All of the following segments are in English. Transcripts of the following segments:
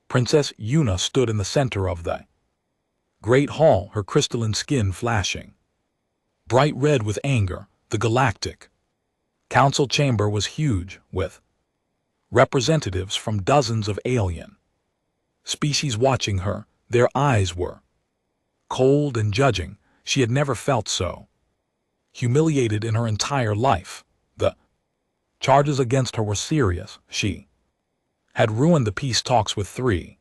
Princess Yuna stood in the center of the great hall, her crystalline skin flashing bright red with anger. The galactic council chamber was huge, with representatives from dozens of alien species watching her. Their eyes were cold and judging. She had never felt so humiliated in her entire life. The charges against her were serious. She had ruined the peace talks with 3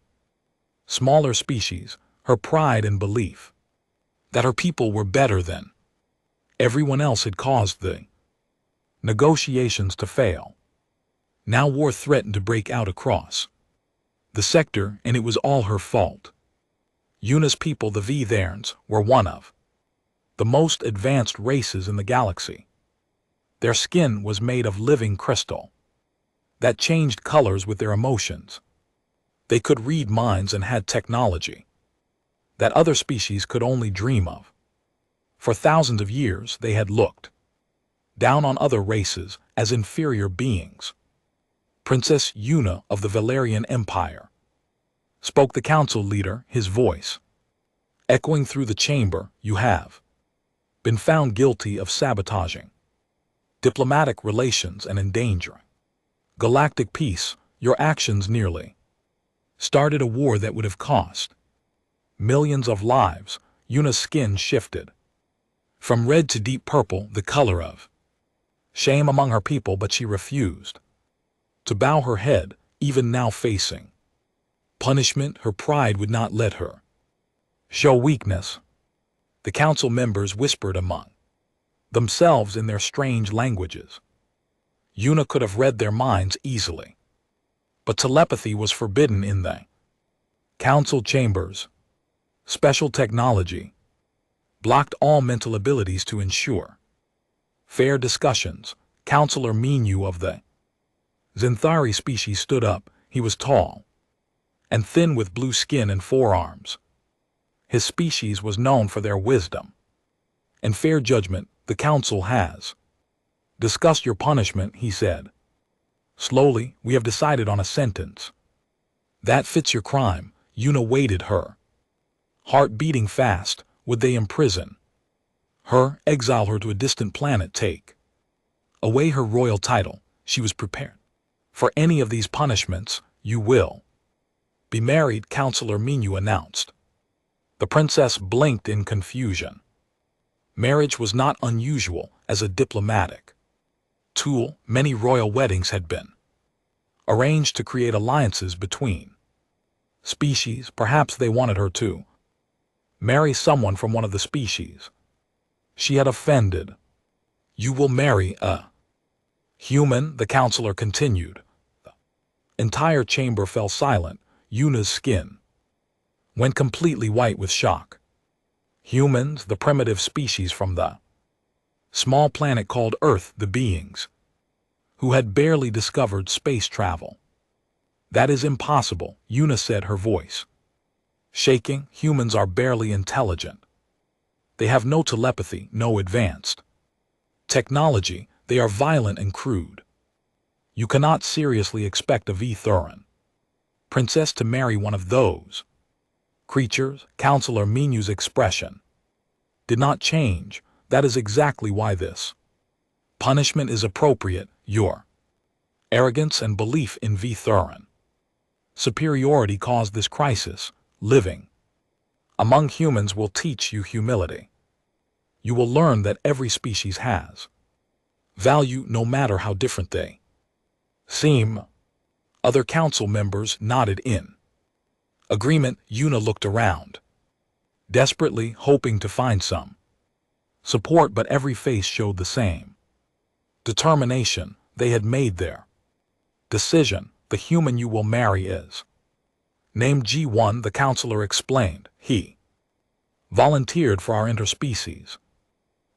smaller species. Her pride and belief that her people were better than everyone else had caused the negotiations to fail. Now war threatened to break out across the sector, and it was all her fault. Yuna's people, the Vtherns, were one of the most advanced races in the galaxy. Their skin was made of living crystal that changed colors with their emotions. They could read minds and had technology that other species could only dream of. For thousands of years they had looked down on other races as inferior beings. Princess Yuna of the Valerian Empire spoke the council leader, his voice echoing through the chamber. You have been found guilty of sabotaging diplomatic relations and endangering galactic peace. Your actions nearly started a war that would have cost millions of lives. Yuna's skin shifted from red to deep purple, the color of shame among her people, but she refused to bow her head. Even now facing punishment, her pride would not let her show weakness. The council members whispered among themselves in their strange languages. Yuna could have read their minds easily, but telepathy was forbidden in the council chambers. Special technology blocked all mental abilities to ensure fair discussions. Counselor Minyu of the Zinthari species stood up. He was tall and thin with blue skin and forearms. His species was known for their wisdom and fair judgment. The council has discussed your punishment, he said. Slowly, we have decided on a sentence that fits your crime. Yuna waited, her heart beating fast. Would they imprison her, exile her to a distant planet, take away her royal title? She was prepared for any of these punishments. You will be married, Counselor Minyu announced. The princess blinked in confusion. Marriage was not unusual as a diplomatic tool. Many royal weddings had been arranged to create alliances between species. Perhaps they wanted her to marry someone from one of the species she had offended. You will marry a human, the counselor continued. The entire chamber fell silent. Yuna's skin went completely white with shock. Humans, the primitive species from the small planet called Earth, the beings who had barely discovered space travel. That is impossible, Yuna said, her voice shaking. Humans are barely intelligent. They have no telepathy, no advanced technology. They are violent and crude. You cannot seriously expect a Vtheran princess to marry one of those creatures. Counselor Minyu's expression did not change. That is exactly why this punishment is appropriate. Your arrogance and belief in Vtheran superiority caused this crisis. Living among humans will teach you humility. You will learn that every species has value, no matter how different they seem. Other council members nodded in agreement. Yuna looked around, desperately hoping to find some support, but every face showed the same determination. They had made their decision. The human you will marry is named G1, the counselor explained. He volunteered for our interspecies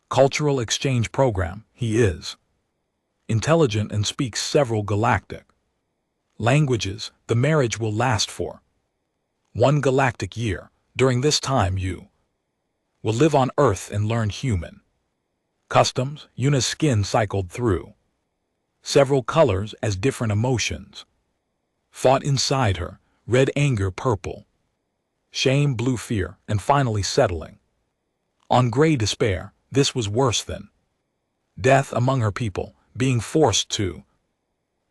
cultural exchange program. He is intelligent and speaks several galactic languages. The marriage will last for 1 galactic year. During this time you will live on Earth and learn human customs. Yuna's skin cycled through several colors as different emotions fought inside her. red anger purple, shame blue fear, and finally settling on gray despair. This was worse than death among her people. Being forced to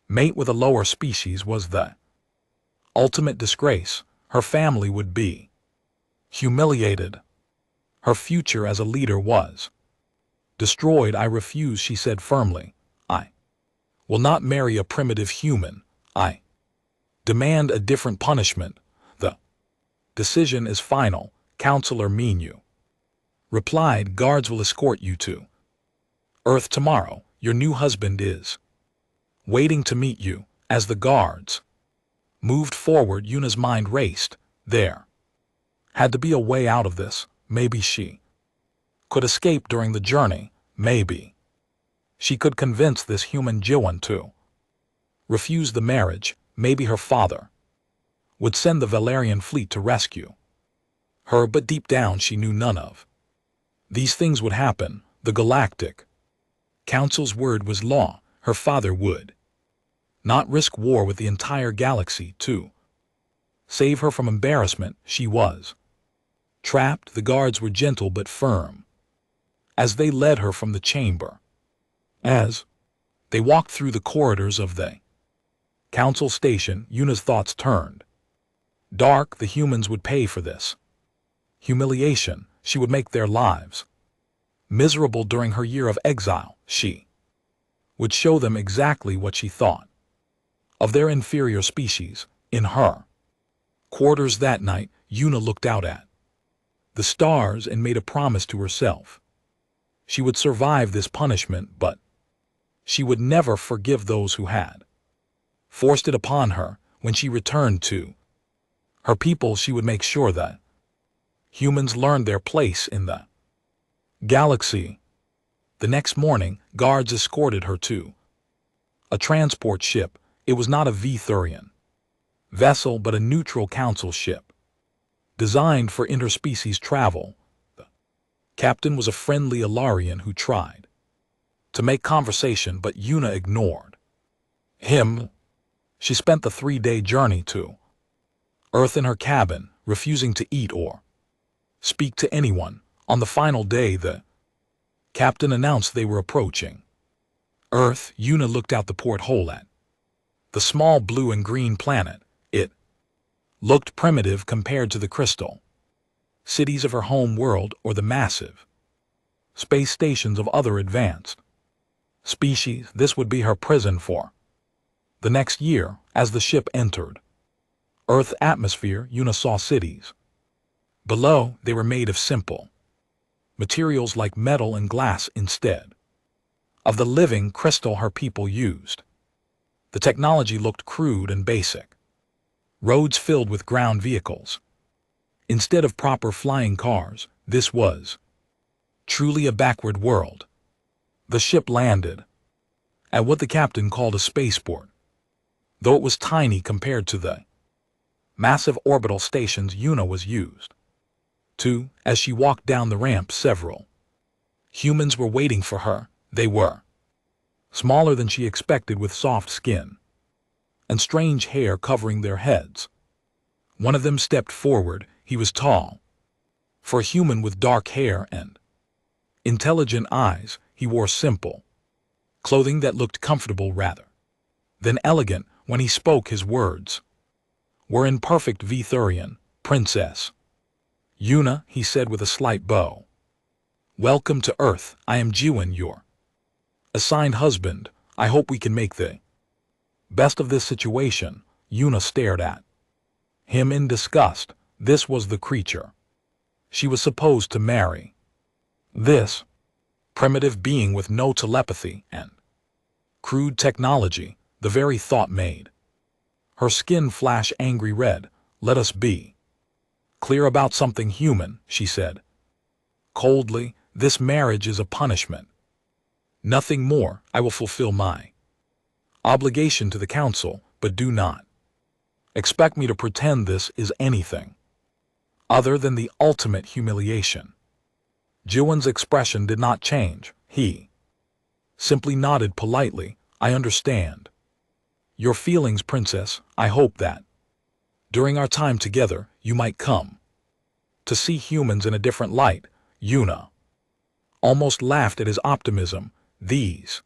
mate with a lower species was the ultimate disgrace. Her family would be humiliated. Her future as a leader was destroyed. I refuse, she said firmly. I will not marry a primitive human. I demand a different punishment. The decision is final, Counselor Minu replied. Guards will escort you to Earth tomorrow. Your new husband is waiting to meet you. As the guards moved forward, Yuna's mind raced. There had to be a way out of this. Maybe she could escape during the journey. Maybe she could convince this human Jiwan to refuse the marriage. Maybe her father would send the Valerian fleet to rescue her, but deep down she knew none of these things would happen. The Galactic Council's word was law. Her father would not risk war with the entire galaxy to save her from embarrassment. She was trapped. The guards were gentle but firm as they led her from the chamber. As they walked through the corridors of the council station, Yuna's thoughts turned dark. The humans would pay for this humiliation. She would make their lives miserable during her year of exile. She would show them exactly what she thought of their inferior species. In her quarters that night, Yuna looked out at the stars and made a promise to herself. She would survive this punishment, but she would never forgive those who had forced it upon her. When she returned to her people, she would make sure that humans learned their place in the galaxy. The next morning, guards escorted her to a transport ship. It was not a Vthurian vessel, but a neutral council ship designed for interspecies travel. The captain was a friendly Ilarian who tried to make conversation, but Yuna ignored him. She spent the 3-day journey to Earth in her cabin, refusing to eat or speak to anyone. On the final day, the captain announced they were approaching Earth. Yuna looked out the porthole at the small blue and green planet. It looked primitive compared to the crystal cities of her home world or the massive space stations of other advanced species. This would be her prison for the next year. As the ship entered Earth's atmosphere, Yuna saw cities below. They were made of simple materials like metal and glass instead of the living crystal her people used. The technology looked crude and basic. Roads filled with ground vehicles instead of proper flying cars. This was truly a backward world. The ship landed at what the captain called a spaceport. Though it was tiny compared to the massive orbital stations Yuna was used to, as she walked down the ramp, several humans were waiting for her. They were smaller than she expected, with soft skin and strange hair covering their heads. One of them stepped forward. He was tall for a human, with dark hair and intelligent eyes. He wore simple clothing that looked comfortable rather than elegant. When he spoke, his words were in perfect Vthurian. "Princess Yuna," he said with a slight bow. "Welcome to Earth. I am Jiwan, your assigned husband. I hope we can make the best of this situation." Yuna stared at him in disgust. This was the creature she was supposed to marry. This primitive being with no telepathy and crude technology. The very thought made her skin flash angry red. "Let us be clear about something, human," she said coldly. "This marriage is a punishment. Nothing more. I will fulfill my obligation to the council, but do not expect me to pretend this is anything other than the ultimate humiliation." Jiwan's expression did not change. He simply nodded politely. "I understand your feelings, princess. I hope that During our time together, you might come to see humans in a different light. Yuna almost laughed at his optimism. These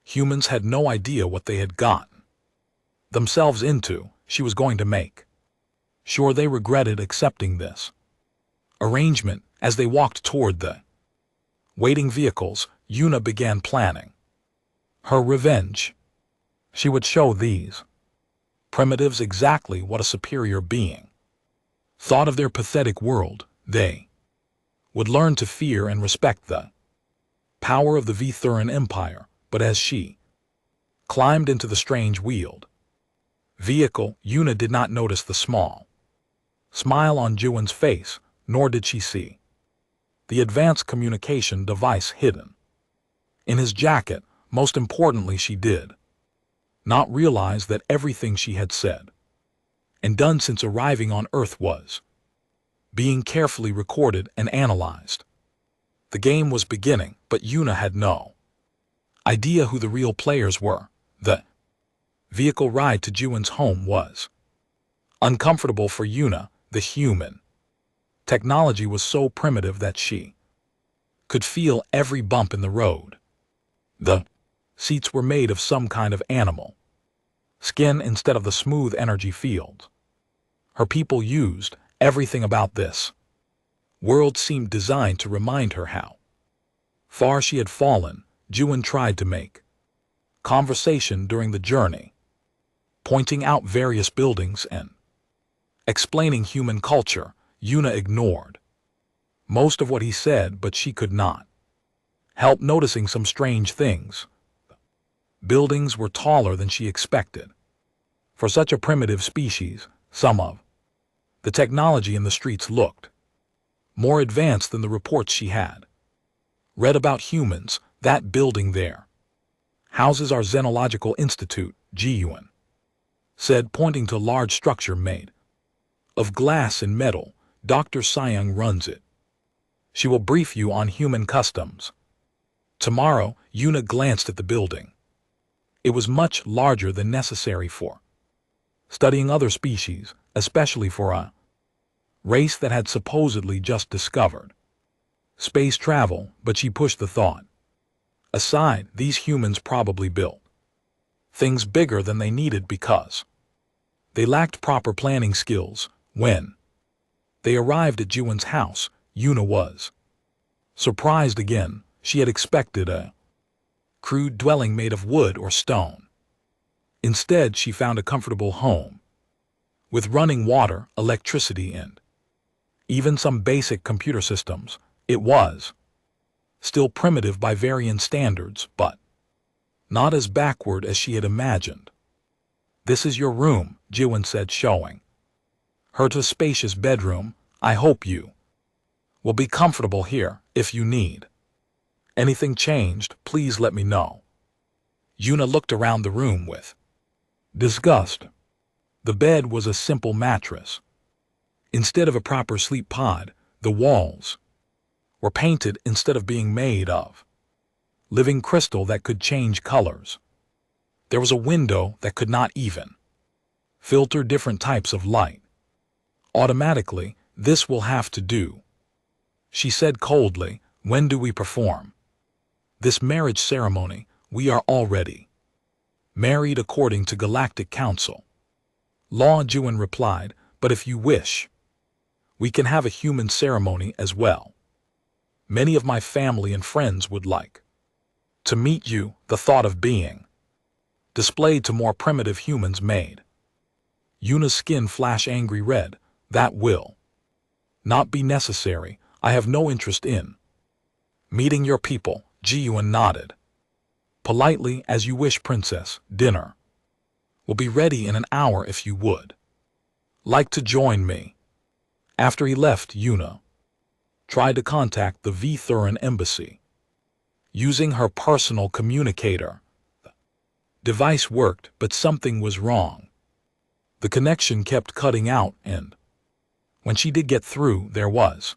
humans had no idea what they had gotten themselves into. She was going to make sure they regretted accepting this arrangement. As they walked toward the waiting vehicles, Yuna began planning her revenge. She would show these primitives exactly what a superior being thought of their pathetic world. They would learn to fear and respect the power of the Vithuran Empire. But as she climbed into the strange wheeled vehicle, Yuna did not notice the small smile on Jiwon's face, nor did she see the advanced communication device hidden in his jacket. Most importantly, she did not realize that everything she had said and done since arriving on Earth was being carefully recorded and analyzed. The game was beginning, but Yuna had no idea who the real players were. The vehicle ride to Jiwon's home was uncomfortable for Yuna. The human technology was so primitive that she could feel every bump in the road. The seats were made of some kind of animal skin instead of the smooth energy fields her people used. Everything about this world seemed designed to remind her how far she had fallen. Jiwon tried to make conversation during the journey, pointing out various buildings and explaining human culture. Yuna ignored most of what he said, but she could not help noticing some strange things. Buildings were taller than she expected. For such a primitive species, some of the technology in the streets looked more advanced than the reports she had read about humans. That building there houses our Xenological Institute, Jiwon said, pointing to a large structure made of glass and metal. Dr. Seung runs it. She will brief you on human customs tomorrow. Yuna glanced at the building. It was much larger than necessary for studying other species, especially for a race that had supposedly just discovered space travel. But she pushed the thought aside. These humans probably built things bigger than they needed because they lacked proper planning skills. When they arrived at Jiwon's house, Yuna was surprised again. She had expected a crude dwelling made of wood or stone. Instead, she found a comfortable home with running water, electricity, and even some basic computer systems. It was still primitive by Varian standards, but not as backward as she had imagined. This is your room, Jiwon said, showing her to a spacious bedroom. I hope you will be comfortable here. If you need anything changed, please let me know. Yuna looked around the room with disgust. The bed was a simple mattress. Instead of a proper sleep pod, the walls were painted instead of being made of living crystal that could change colors. There was a window that could not even filter different types of light automatically. This will have to do, she said coldly. When do we perform this marriage ceremony? We are already married according to Galactic Council law, Jiwon replied, but if you wish, we can have a human ceremony as well. Many of my family and friends would like to meet you. The thought of being displayed to more primitive humans made Yuna's skin flash angry red. That will not be necessary. I have no interest in meeting your people. Jiwon nodded politely. As you wish, princess. Dinner will be ready in an hour if you would like to join me. After he left, Yuna tried to contact the Vithuran embassy using her personal communicator. The device worked, but something was wrong. The connection kept cutting out, and when she did get through, there was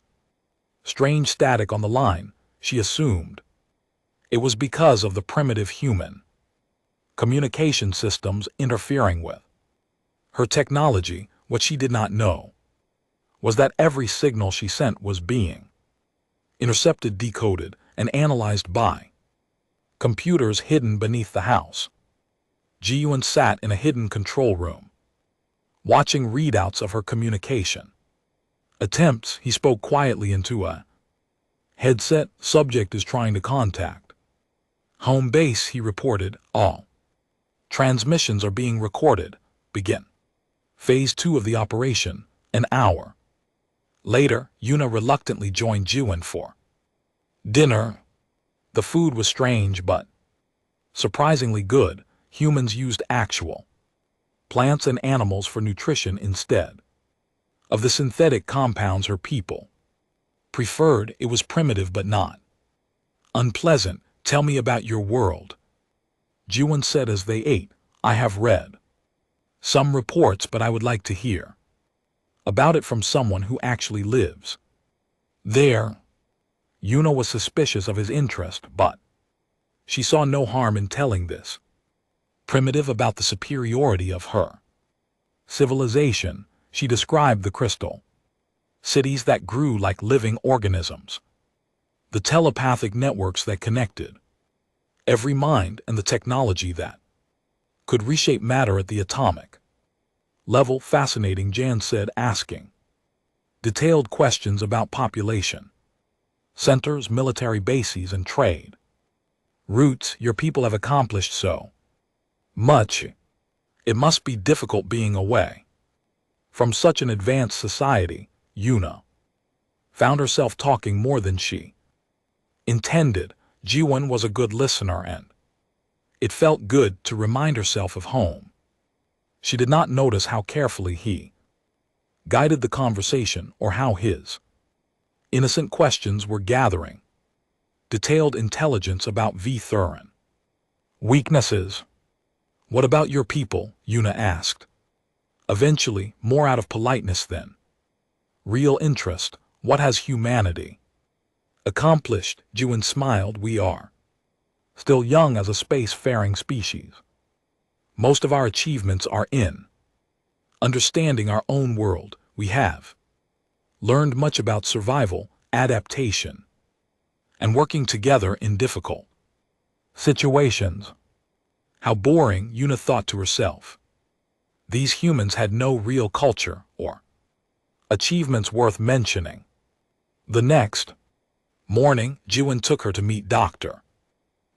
strange static on the line. She assumed it was because of the primitive human communication systems interfering with her technology. What she did not know was that every signal she sent was being intercepted, decoded, and analyzed by computers hidden beneath the house. Ji-Yuan sat in a hidden control room, watching readouts of her communication attempts. He spoke quietly into a headset. Subject is trying to contact home base, he reported. All transmissions are being recorded. Begin Phase 2 of the operation. An hour later, Yuna reluctantly joined Ji-Yuan for dinner. The food was strange but surprisingly good. Humans used actual plants and animals for nutrition instead of the synthetic compounds her people preferred. It was primitive but not unpleasant. Tell me about your world, Ji-Yuan said as they ate. I have read some reports, but I would like to hear about it from someone who actually lives there. Yuna was suspicious of his interest, but she saw no harm in telling this primitive about the superiority of her civilization. She described the crystal cities that grew like living organisms, the telepathic networks that connected every mind, and the technology that could reshape matter at the atomic level. Fascinating, Jan said, asking detailed questions about population centers, military bases, and trade routes. Your people have accomplished so much. It must be difficult being away from such an advanced society. Yuna found herself talking more than she intended. Ji-Yuan was a good listener, and it felt good to remind herself of home. She did not notice how carefully he guided the conversation or how his innocent questions were gathering detailed intelligence about Thurin. Weaknesses. What about your people? Yuna asked, eventually more out of politeness than real interest. What has humanity accomplished? Ji-Yuan smiled. We are still young as a space-faring species. Most of our achievements are in understanding our own world. We have learned much about survival, adaptation, and working together in difficult situations. How boring, Yuna thought to herself. These humans had no real culture or achievements worth mentioning. The next morning, Ji-Yuan took her to meet Dr.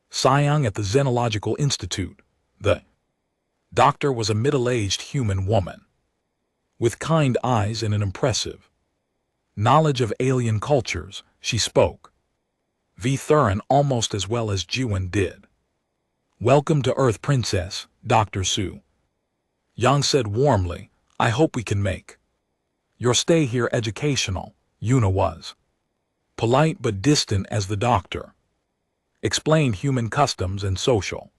Siang at the Xenological Institute. The doctor was a middle-aged human woman with kind eyes and an impressive knowledge of alien cultures. She spoke Thurin almost as well as Ji-Yuan did. Welcome to Earth, Princess, Dr. Su Yang said warmly. I hope we can make your stay here educational. Yuna was polite but distant as the doctor explained human customs and social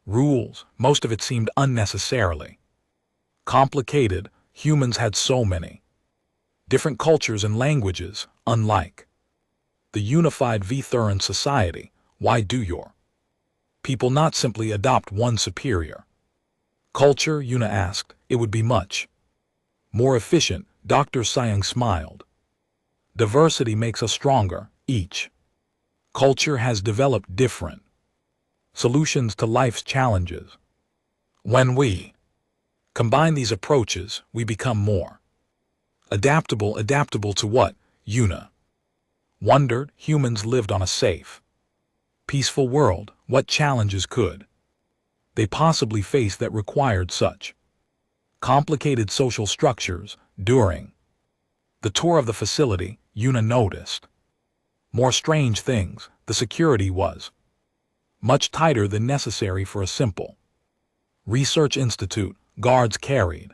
rules. Most of it seemed unnecessarily complicated. Humans had so many different cultures and languages, unlike the unified Thurin society. Why do your people not simply adopt one superior culture? Yuna asked. It would be much more efficient. Dr. Siang smiled. Diversity makes us stronger. Each culture has developed different solutions to life's challenges. When we combine these approaches, we become more adaptable. Adaptable to what? Yuna wondered. Humans lived on a safe, peaceful world. What challenges could they possibly face that required such complicated social structures? During the tour of the facility, Yuna noticed more strange things. The security was much tighter than necessary for a simple research institute. Guards carried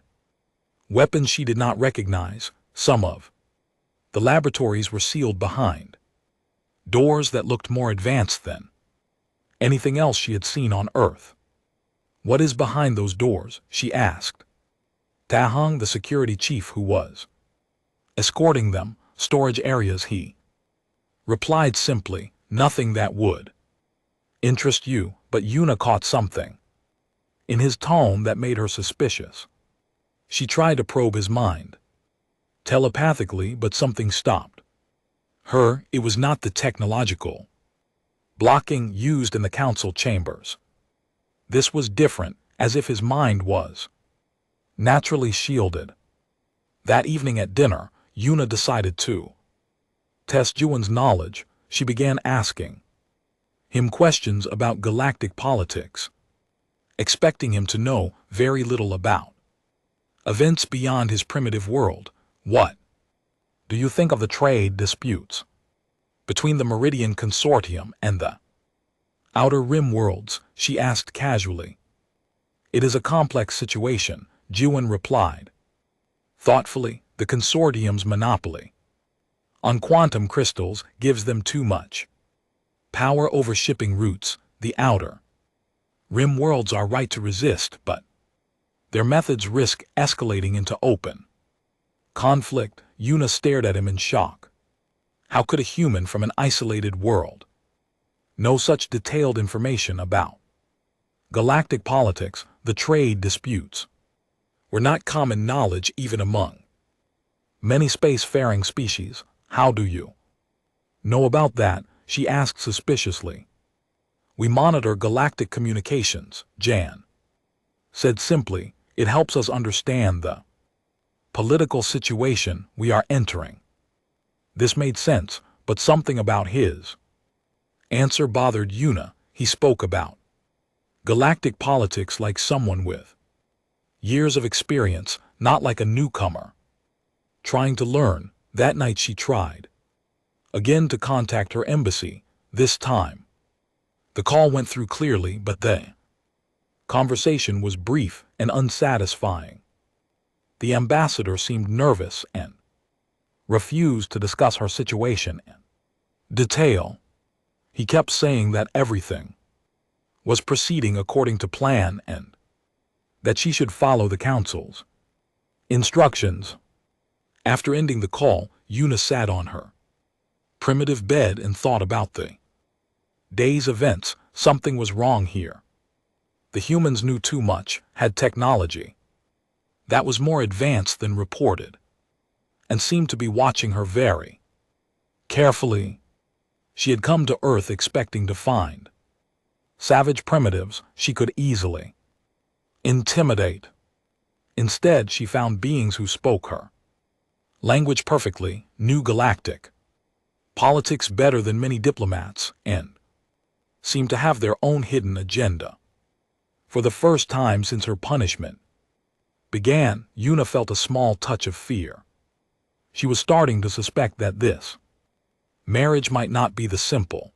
weapons she did not recognize. Some of the laboratories were sealed behind doors that looked more advanced than anything else she had seen on Earth. What is behind those doors? She asked Tahong, the security chief who was escorting them. Storage areas, he replied simply. Nothing that would interest you. But Yuna caught something in his tone that made her suspicious. She tried to probe his mind, telepathically, but something stopped her. It was not the technological blocking used in the council chambers. This was different, as if his mind was naturally shielded. That evening at dinner, Yuna decided to test Juwon's knowledge. She began asking him questions about galactic politics, expecting him to know very little about events beyond his primitive world. What do you think of the trade disputes between the Meridian Consortium and the Outer Rim worlds? She asked casually. It is a complex situation, Juwon replied thoughtfully. The consortium's monopoly on quantum crystals gives them too much power over shipping routes. The Outer Rim worlds are right to resist, but their methods risk escalating into open conflict. Yuna stared at him in shock. How could a human from an isolated world know such detailed information about galactic politics? The trade disputes were not common knowledge even among many spacefaring species. How do you know about that? She asked suspiciously. We monitor galactic communications, Jan said simply. It helps us understand the political situation we are entering. This made sense, but something about his answer bothered Yuna. He spoke about galactic politics like someone with years of experience, not like a newcomer trying to learn. That night she tried again to contact her embassy. This time the call went through clearly, but the conversation was brief and unsatisfying. The ambassador seemed nervous and refused to discuss her situation in detail. He kept saying that everything was proceeding according to plan and that she should follow the council's instructions. After ending the call, Yuna sat on her primitive bed and thought about the day's events. Something was wrong here. The humans knew too much, had technology that was more advanced than reported, and seemed to be watching her very carefully. She had come to Earth expecting to find savage primitives she could easily intimidate. Instead, she found beings who spoke her language perfectly, knew galactic politics better than many diplomats, and seemed to have their own hidden agenda. For the first time since her punishment began, Yuna felt a small touch of fear. She was starting to suspect that this marriage might not be the simple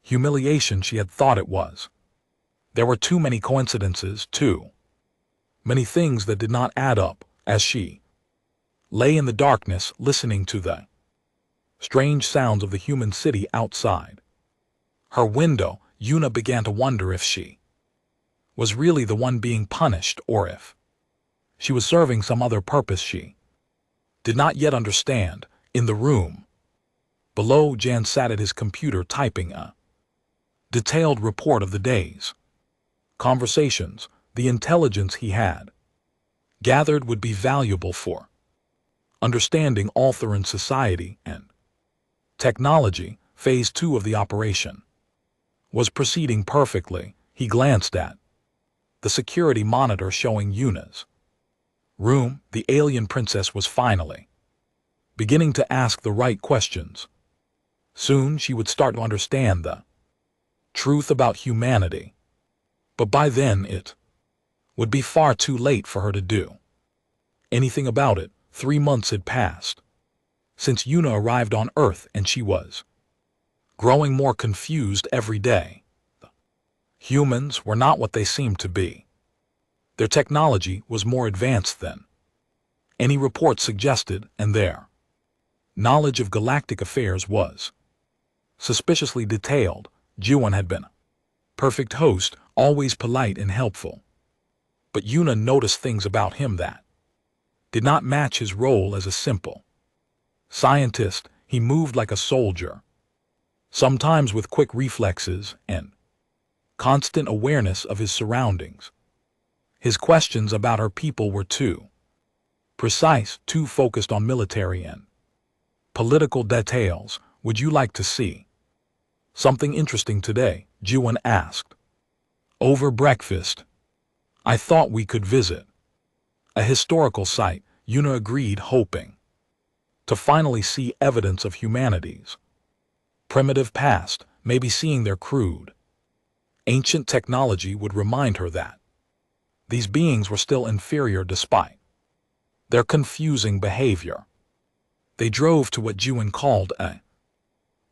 humiliation she had thought it was. There were too many coincidences, too many things that did not add up. As she lay in the darkness listening to the strange sounds of the human city outside her window, Yuna began to wonder if she was really the one being punished, or if she was serving some other purpose she did not yet understand. In the room below, Jan sat at his computer typing a detailed report of the day's conversations. The intelligence he had gathered would be valuable for understanding Altheran society and technology. Phase 2 of the operation was proceeding perfectly. He glanced at the security monitor showing Yuna's room. The alien princess was finally beginning to ask the right questions. Soon she would start to understand the truth about humanity. But by then it would be far too late for her to do anything about it. 3 months had passed since Yuna arrived on Earth, and she was growing more confused every day. Humans were not what they seemed to be. Their technology was more advanced than any report suggested, and their knowledge of galactic affairs was suspiciously detailed. Juwon had been a perfect host, always polite and helpful. But Yuna noticed things about him that did not match his role as a simple scientist. He moved like a soldier, sometimes with quick reflexes and constant awareness of his surroundings. His questions about her people were too Precise, too focused on military and political details. Would you like to see something interesting today? Jiwon asked. Over breakfast. I thought we could visit a historical site, Yuna agreed, hoping to finally see evidence of humanity's primitive past. Maybe seeing their crude, ancient technology would remind her that these beings were still inferior despite their confusing behavior. They drove to what Jiwon called a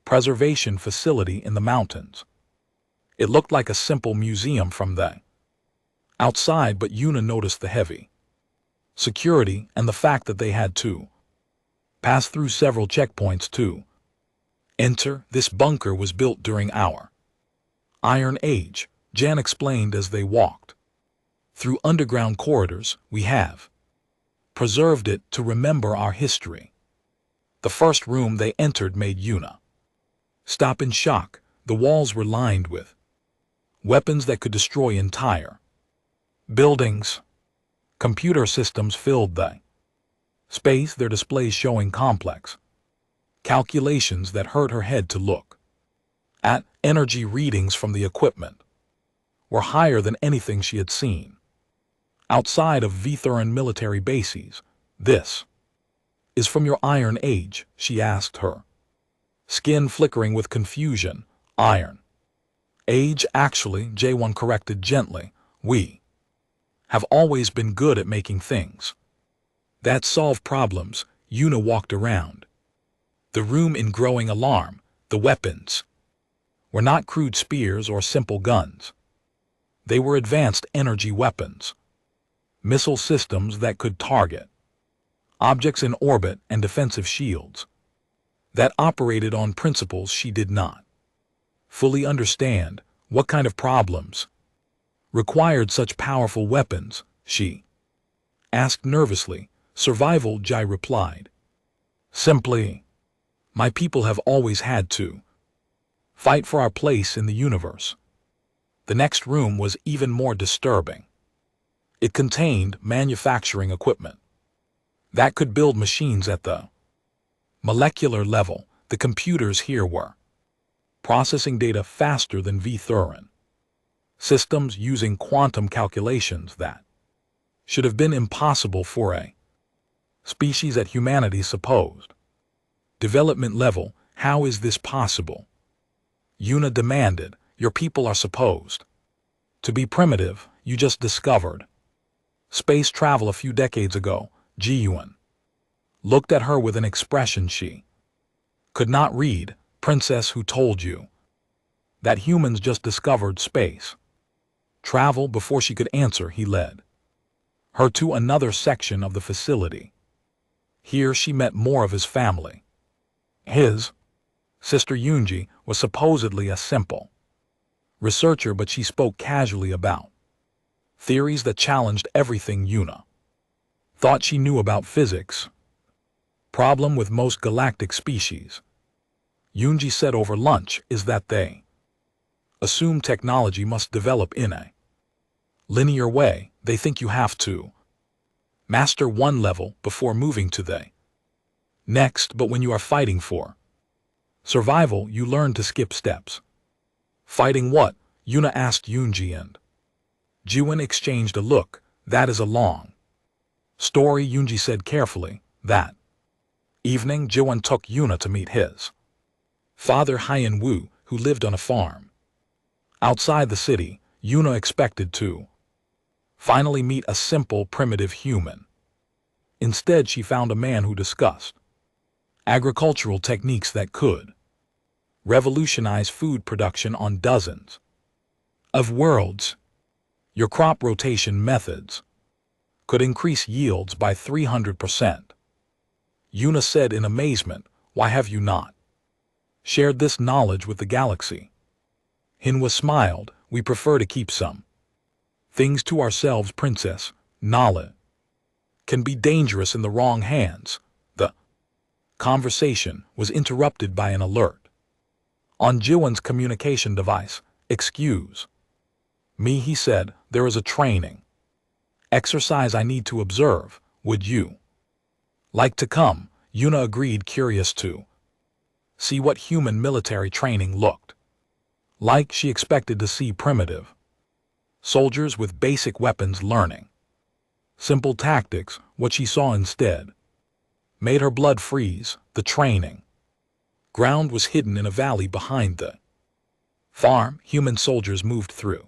preservation facility in the mountains. It looked like a simple museum from the outside, but Yuna noticed the heavy security and the fact that they had to pass through several checkpoints to enter. This bunker was built during our Iron Age, Jan explained as they walked through underground corridors. We have preserved it to remember our history. The first room they entered made Yuna stop in shock. The walls were lined with weapons that could destroy entire buildings. Computer systems filled the space, their displays showing complex calculations that hurt her head to look at. Energy readings from the equipment were higher than anything she had seen outside of Vthuran military bases. This is from your Iron Age? She asked, her skin flickering with confusion. Iron Age, actually, Jaewon corrected gently. We have always been good at making things that solve problems. Yuna walked around the room in growing alarm. The weapons were not crude spears or simple guns. They were advanced energy weapons, missile systems that could target objects in orbit, and defensive shields that operated on principles she did not fully understand. What kind of problems required such powerful weapons? She asked nervously. Survival, Jai replied. Simply, my people have always had to fight for our place in the universe. The next room was even more disturbing. It contained manufacturing equipment that could build machines at the molecular level. The computers here were processing data faster than Vthuran systems, using quantum calculations that should have been impossible for a species at humanity's supposed development level. How is this possible? Yuna demanded. Your people are supposed to be primitive. You just discovered space travel a few decades ago. Ji-Yuan looked at her with an expression she could not read. Princess, who told you that humans just discovered space travel? Before she could answer, he led her to another section of the facility. Here she met more of his family. His sister Yoonji was supposedly a simple researcher, but she spoke casually about theories that challenged everything Yuna thought she knew about physics. Problem with most galactic species, Yoonji said over lunch, is that they assume technology must develop in a linear way. They think you have to master one level before moving to the next, but when you are fighting for survival, you learn to skip steps. Fighting what? Yuna asked Yoonji, and Jiwon exchanged a look. That is a long story, Yoonji said carefully. That evening, Jiwon took Yuna to meet his father, Hyen Woo, who lived on a farm outside the city. Yuna expected to finally meet a simple, primitive human. Instead, she found a man who discussed agricultural techniques that could revolutionize food production on dozens of worlds. Your crop rotation methods could increase yields by 300%. Yuna said in amazement. Why have you not shared this knowledge with the galaxy? Hinwa smiled. We prefer to keep some things to ourselves, Princess. Knowledge can be dangerous in the wrong hands. The conversation was interrupted by an alert on Jiwon's communication device. Excuse me, he said. There is a training exercise I need to observe. Would you Like to come, Yuna agreed, curious to see what human military training looked like. She expected to see primitive soldiers with basic weapons learning simple tactics. What she saw instead made her blood freeze. The training ground was hidden in a valley behind the farm. Human soldiers moved through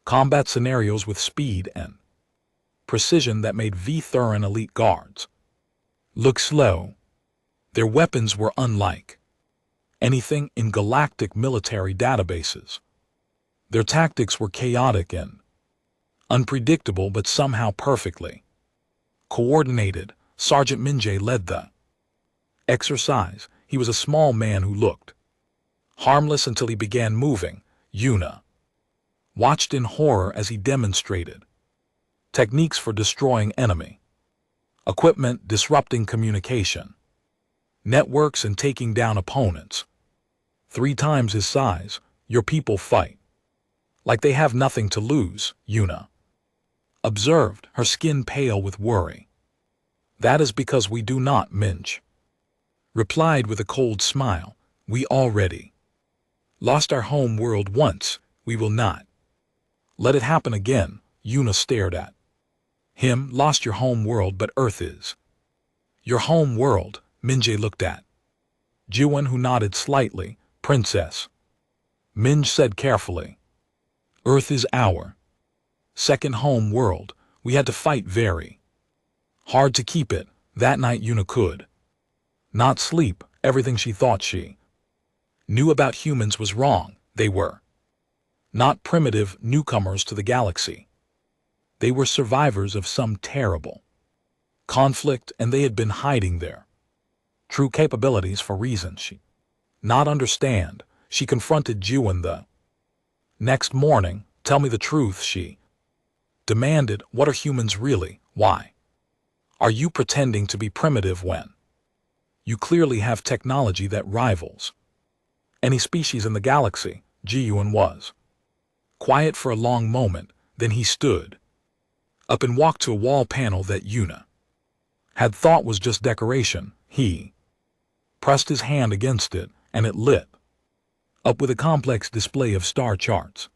combat scenarios with speed and precision that made Thuran elite guards look slow. Their weapons were unlike anything in galactic military databases. Their tactics were chaotic and unpredictable, but somehow perfectly coordinated. Sergeant Minjay led the exercise. He was a small man who looked harmless until he began moving. Yuna watched in horror as he demonstrated techniques for destroying enemy equipment, disrupting communication networks, and taking down opponents 3 times his size. Your people fight like they have nothing to lose, Yuna observed, her skin pale with worry. That is because we do not, Minch replied with a cold smile. We already lost our home world once. We will not let it happen again. Yuna stared at him. Lost your home world, but Earth is your home world. Minjay looked at Jiwan, who nodded slightly. Princess, Minj said carefully, Earth is our second home world. We had to fight very hard to keep it. That night Yuna could not sleep. Everything she thought she knew about humans was wrong. They were not primitive newcomers to the galaxy. They were survivors of some terrible conflict, and they had been hiding their true capabilities for reasons she not understand. She confronted Jiwan the next morning. Tell me the truth, she demanded. What are humans really? Why are you pretending to be primitive when you clearly have technology that rivals any species in the galaxy? Jiwan was quiet for a long moment. Then he stood up and walked to a wall panel that Yuna had thought was just decoration. He pressed his hand against it, and it lit up with a complex display of star charts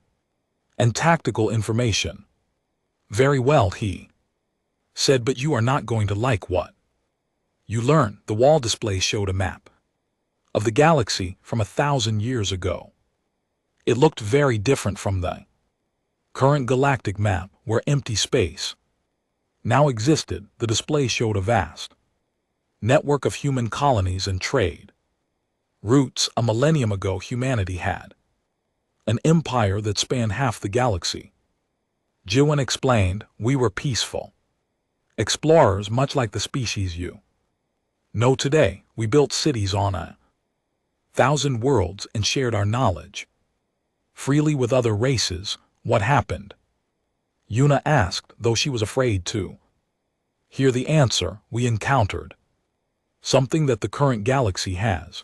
and tactical information. Very well, he said, but you are not going to like what you learn. The wall display showed a map of the galaxy from 1,000 years ago. It looked very different from the current galactic map, where empty space now existed. The display showed a vast network of human colonies and trade routes. A millennium ago, humanity had an empire that spanned half the galaxy. Jiwan explained, we were peaceful explorers, much like the species you know today. We built cities on 1,000 worlds and shared our knowledge freely with other races. What happened? Yuna asked, though she was afraid to hear the answer. We encountered something that the current galaxy has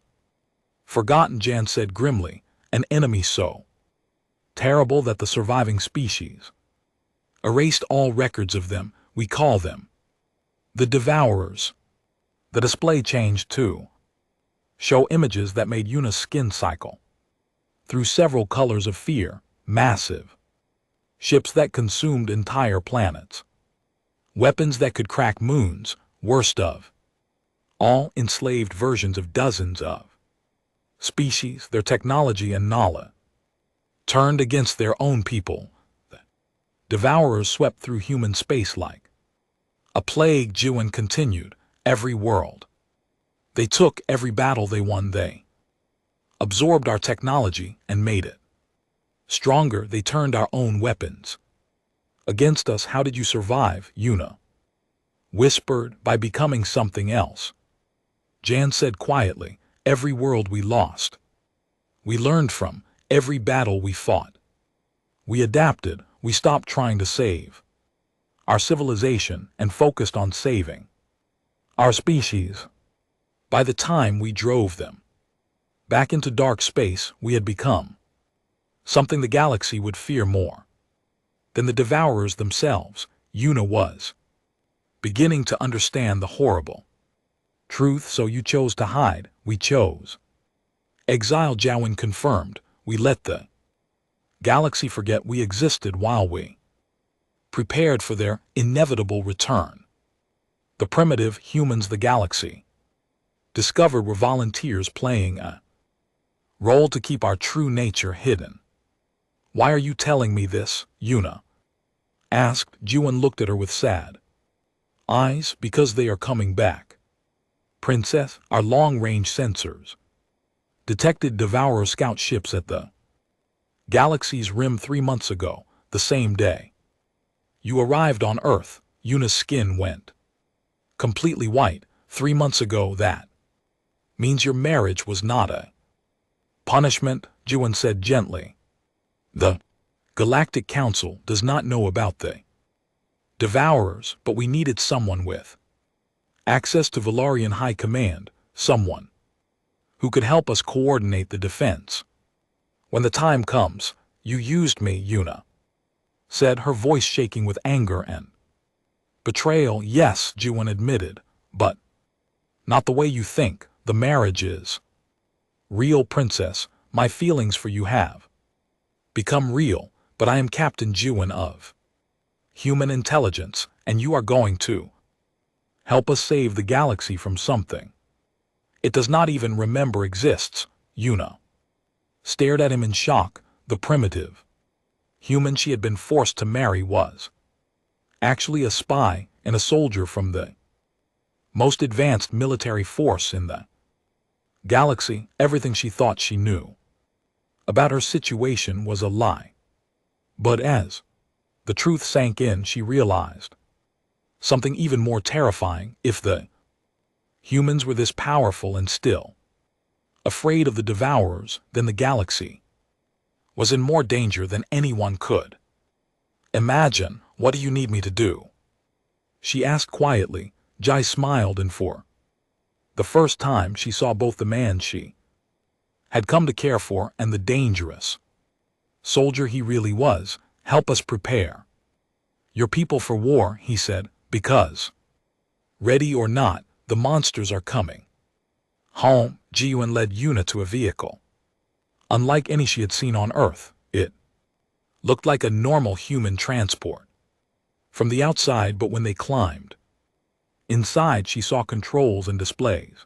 forgotten, Jan said grimly. An enemy so terrible that the surviving species erased all records of them. We call them the Devourers. The display changed to show images that made Yuna's skin cycle through several colors of fear. Massive ships that consumed entire planets, weapons that could crack moons, worst of all, enslaved versions of dozens of species. Their technology and knowledge turned against their own people. The Devourers swept through human space like a plague. Jiwan continued, every world they took, every battle they won. They absorbed our technology and made it stronger. They turned our own weapons against us. How did you survive? Yuna whispered, by becoming something else. Jan said quietly, every world we lost, we learned from. Every battle we fought, we adapted. We stopped trying to save our civilization and focused on saving our species. By the time we drove them back into dark space, we had become something the galaxy would fear more than the Devourers themselves. Yuna was beginning to understand the horrible Truth, so you chose to hide. We chose. Exile, Jowen confirmed. We let the galaxy forget we existed while we prepared for their inevitable return. The primitive humans the galaxy discovered were volunteers playing a role to keep our true nature hidden. Why are you telling me this, Yuna? Asked. Jiwen looked at her with sad eyes. Because they are coming back. Princess, our long-range sensors detected Devourer scout ships at the galaxy's rim 3 months ago, the same day you arrived on Earth. Yuna's skin went completely white. 3 months ago. That means your marriage was not a punishment, Jiwen said gently. The Galactic Council does not know about the Devourers, but we needed someone with access to Valarian High Command, someone who could help us coordinate the defense. When the time comes, you used me, Yuna said, her voice shaking with anger and betrayal. Yes, Jiwen admitted, but not the way you think. The marriage is real, Princess. My feelings for you have become real, but I am Captain Jiwen of human intelligence, and you are going to help us save the galaxy from something it does not even remember exists. Yuna stared at him in shock. The primitive human she had been forced to marry was actually a spy and a soldier from the most advanced military force in the galaxy. Everything she thought she knew about her situation was a lie. But as the truth sank in, she realized something even more terrifying. If the humans were this powerful and still afraid of the Devourers, then the galaxy was in more danger than anyone could imagine. What do you need me to do? She asked quietly. Jai smiled, and for the first time she saw both the man she had come to care for and the dangerous soldier he really was. Help us prepare your people for war, he said, because, ready or not, the monsters are coming. Home, Jiwen led Yuna to a vehicle. Unlike any she had seen on Earth, it looked like a normal human transport from the outside, but when they climbed inside, she saw controls and displays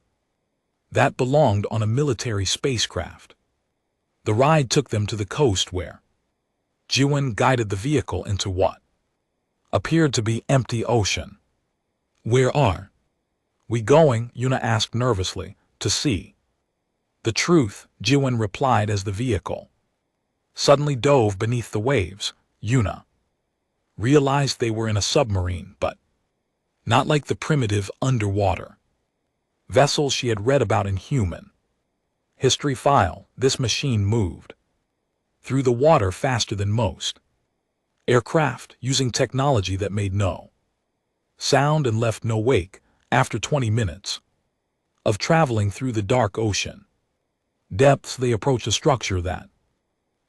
that belonged on a military spacecraft. The ride took them to the coast where Jiwen guided the vehicle into what appeared to be empty ocean. Where are we going? Yuna asked nervously. To see the truth, Jiwen replied as the vehicle suddenly dove beneath the waves. Yuna realized they were in a submarine, but not like the primitive underwater vessels she had read about in human history file. This machine moved through the water faster than most aircraft, using technology that made no sound and left no wake. After 20 minutes of traveling through the dark ocean depths, they approached a structure that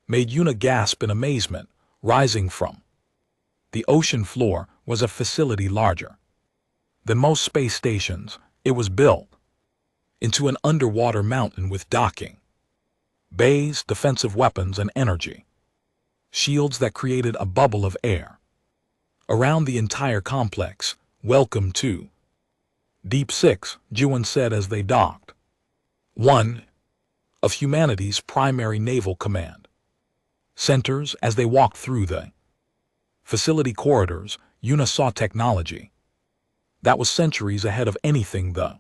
made Yuna gasp in amazement. Rising from the ocean floor was a facility larger than most space stations. It was built into an underwater mountain with docking bays, defensive weapons, and energy shields that created a bubble of air around the entire complex. Welcome to Deep Six, Jiwen said as they docked. One of humanity's primary naval command centers. As they walked through the facility corridors, Yuna saw technology that was centuries ahead of anything the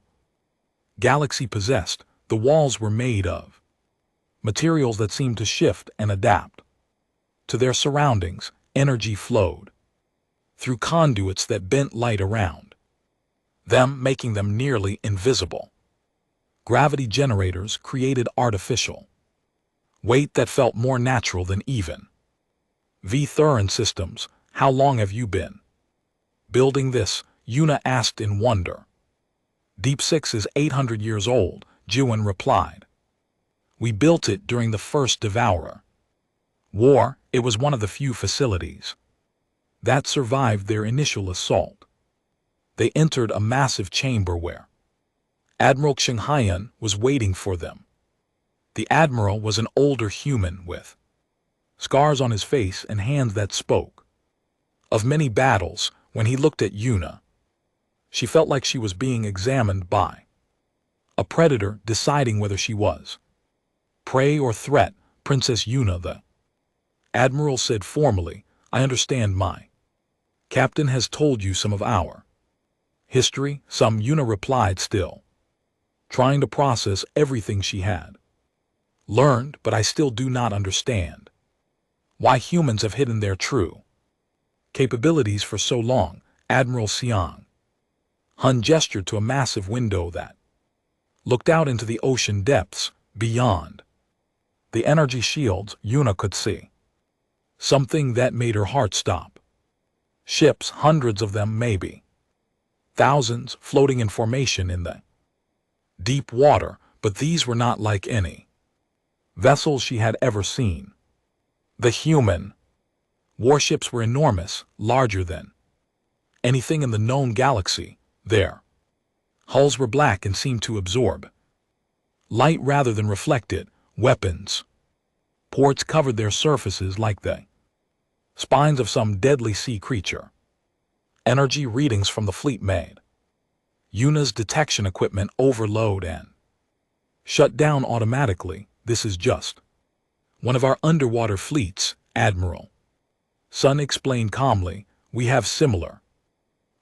galaxy possessed. The walls were made of materials that seemed to shift and adapt to their surroundings. Energy flowed through conduits that bent light around them, making them nearly invisible. Gravity generators created artificial weight that felt more natural than even V-Thuran systems. How long have you been building this? Yuna asked in wonder. Deep Six is 800 years old, Jiwen replied. We built it during the first Devourer war. It was one of the few facilities that survived their initial assault. They entered a massive chamber where Admiral Hyun was waiting for them. The admiral was an older human with scars on his face and hands that spoke of many battles. When he looked at Yuna, she felt like she was being examined by a predator deciding whether she was prey or threat. Princess Yuna, the admiral said formally, I understand my captain has told you some of our history. Some, Yuna replied, still trying to process everything she had learned, but I still do not understand why humans have hidden their true capabilities for so long. Admiral Hun gestured to a massive window that looked out into the ocean depths. Beyond the energy shields, Yuna could see something that made her heart stop. Ships, hundreds of them, maybe thousands, floating in formation in the deep water, but these were not like any vessels she had ever seen. The human warships were enormous, larger than anything in the known galaxy. Their hulls were black and seemed to absorb light rather than reflect it. Weapons ports covered their surfaces like the spines of some deadly sea creature. Energy readings from the fleet made Yuna's detection equipment overload and shut down automatically. This is just one of our underwater fleets, Admiral Sun explained calmly. We have similar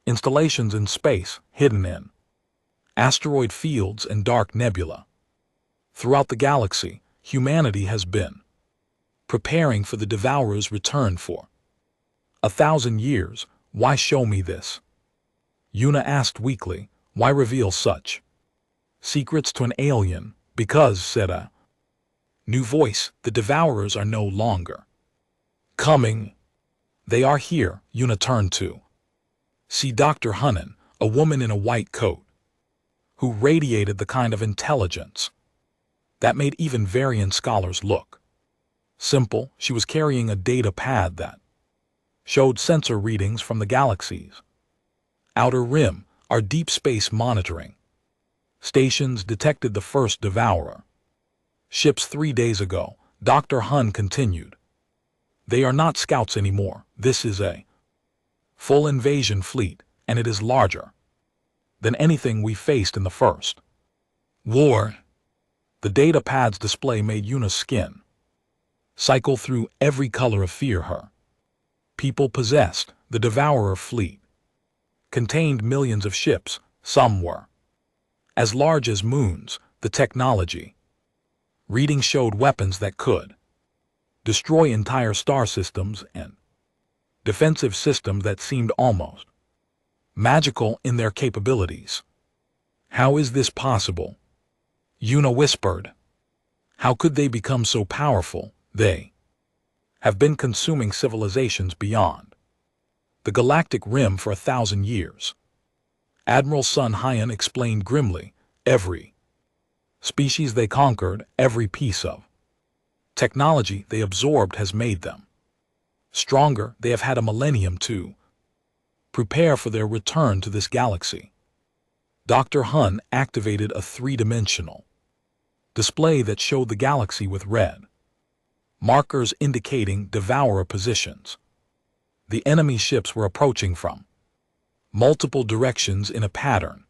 installations in space, hidden in asteroid fields and dark nebula. Throughout the galaxy, humanity has been preparing for the Devourer's return for 1,000 years. Why show me this? Yuna asked weakly. Why reveal such secrets to an alien? Because, said a new voice, the Devourers are no longer coming. They are here. Yuna turned to see Dr. Hunan, a woman in a white coat, who radiated the kind of intelligence that made even Varian scholars look simple. She was carrying a data pad that showed sensor readings from the galaxy's outer rim. Our deep space monitoring stations detected the first Devourer ships 3 days ago. Dr. Hun continued. They are not scouts anymore. This is a full invasion fleet, and it is larger than anything we faced in the first war. The data pad's display made Yuna's skin cycle through every color of fear. Her people possessed the Devourer fleet contained millions of ships. Some were as large as moons. The technology reading showed weapons that could destroy entire star systems and defensive systems that seemed almost magical in their capabilities. How is this possible? Yuna whispered. How could they become so powerful? They have been consuming civilizations beyond the galactic rim for 1,000 years. Admiral Sun Hyun explained grimly. Every species they conquered, every piece of technology they absorbed has made them stronger. They have had a millennium to prepare for their return to this galaxy. Dr. Hun activated a 3-dimensional display that showed the galaxy with red markers indicating Devourer positions. The enemy ships were approaching from multiple directions in a pattern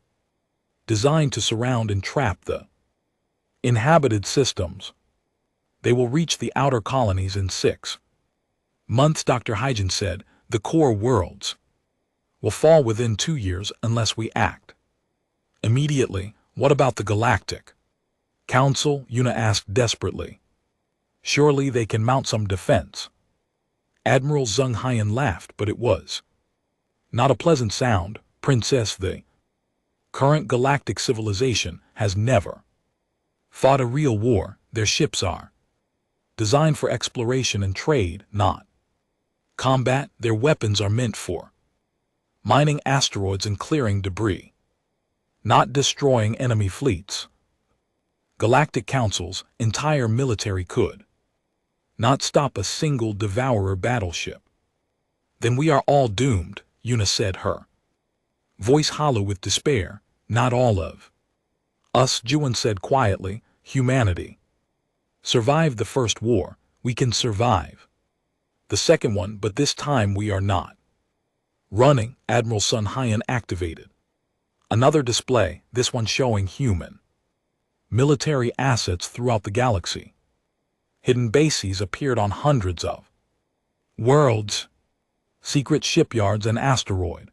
designed to surround and trap the inhabited systems. They will reach the outer colonies in 6 months, Dr. Hyjin said. The core worlds will fall within 2 years unless we act immediately. What about the Galactic Council? Yuna asked desperately. Surely they can mount some defense. Admiral Zheng Haiyan laughed, but it was not a pleasant sound. Princess, the current galactic civilization has never fought a real war. Their ships are designed for exploration and trade, not combat. Their weapons are meant for mining asteroids and clearing debris, not destroying enemy fleets. Galactic Council's entire military could not stop a single Devourer battleship. Then we are all doomed, Yuna said, her voice hollow with despair. Not all of Us, Juan said quietly, humanity. Survived the first war, we can survive the second one, but this time we are not. Running, Admiral Sun Hyan activated. Another display, this one showing human military assets throughout the galaxy. Hidden bases appeared on hundreds of worlds, secret shipyards and asteroid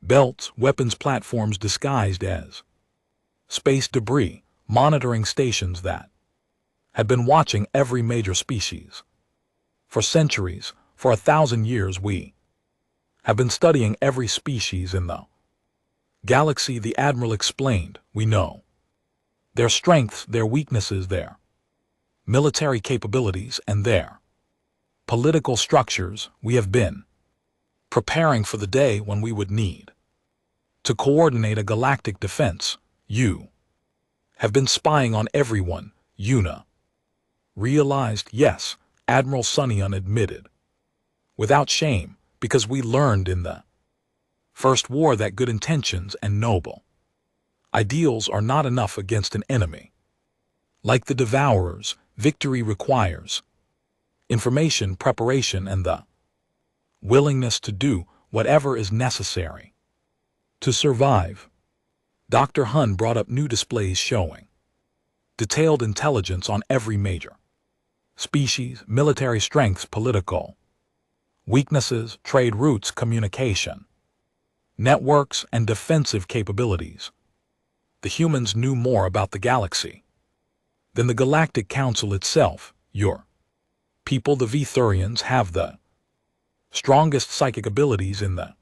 belts, weapons platforms disguised as space debris, monitoring stations that had been watching every major species. For centuries, for 1,000 years, we have been studying every species in the galaxy, the Admiral explained. We know their strengths, their weaknesses, their military capabilities, and their political structures. We have been preparing for the day when we would need to coordinate a galactic defense. You have been spying on everyone, Yuna realized. Yes, Admiral Sunyan admitted, without shame, because we learned in the First War that good intentions and noble ideals are not enough against an enemy. Like the Devourers, victory requires information, preparation, and the willingness to do whatever is necessary to survive. Dr. Hun brought up new displays showing detailed intelligence on every major species, military strengths, political weaknesses, trade routes, communication networks, and defensive capabilities. The humans knew more about the galaxy than the Galactic Council itself. Your people, the Vithurians, have the strongest psychic abilities in the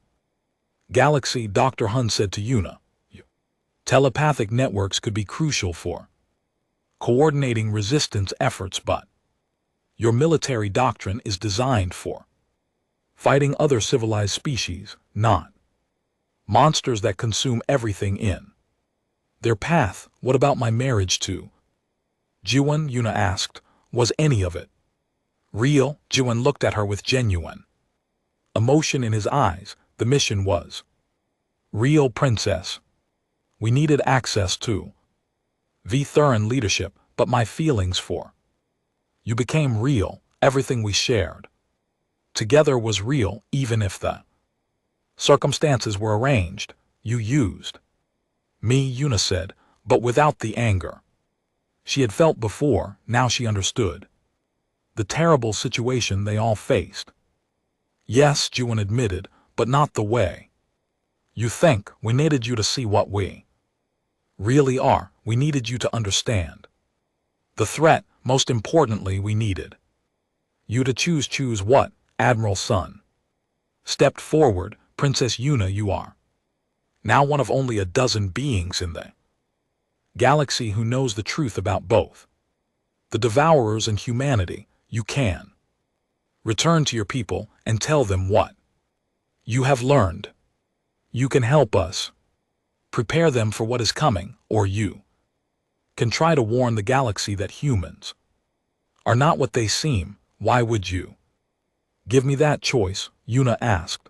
galaxy, Dr. Hun said to Yuna. Telepathic networks could be crucial for coordinating resistance efforts, but your military doctrine is designed for fighting other civilized species, not monsters that consume everything in their path. What about my marriage to Juan? Yuna asked. Was any of it real? Juan looked at her with genuine emotion in his eyes. The mission was real, princess. We needed access to Vithuran leadership, but my feelings for you became real. Everything we shared together was real, even if the circumstances were arranged. You used me, Yuna said, but without the anger she had felt before. Now she understood the terrible situation they all faced. Yes, Juan admitted, but not the way you think. We needed you to see what we really are. We needed you to understand the threat. Most importantly, we needed you to choose what? Admiral Sun stepped forward. Princess Yuna, you are now one of only a dozen beings in the galaxy who knows the truth about both the Devourers and humanity. You can return to your people and tell them what you have learned. You can help us prepare them for what is coming, or you can try to warn the galaxy that humans are not what they seem. Why would you give me that choice? Yuna asked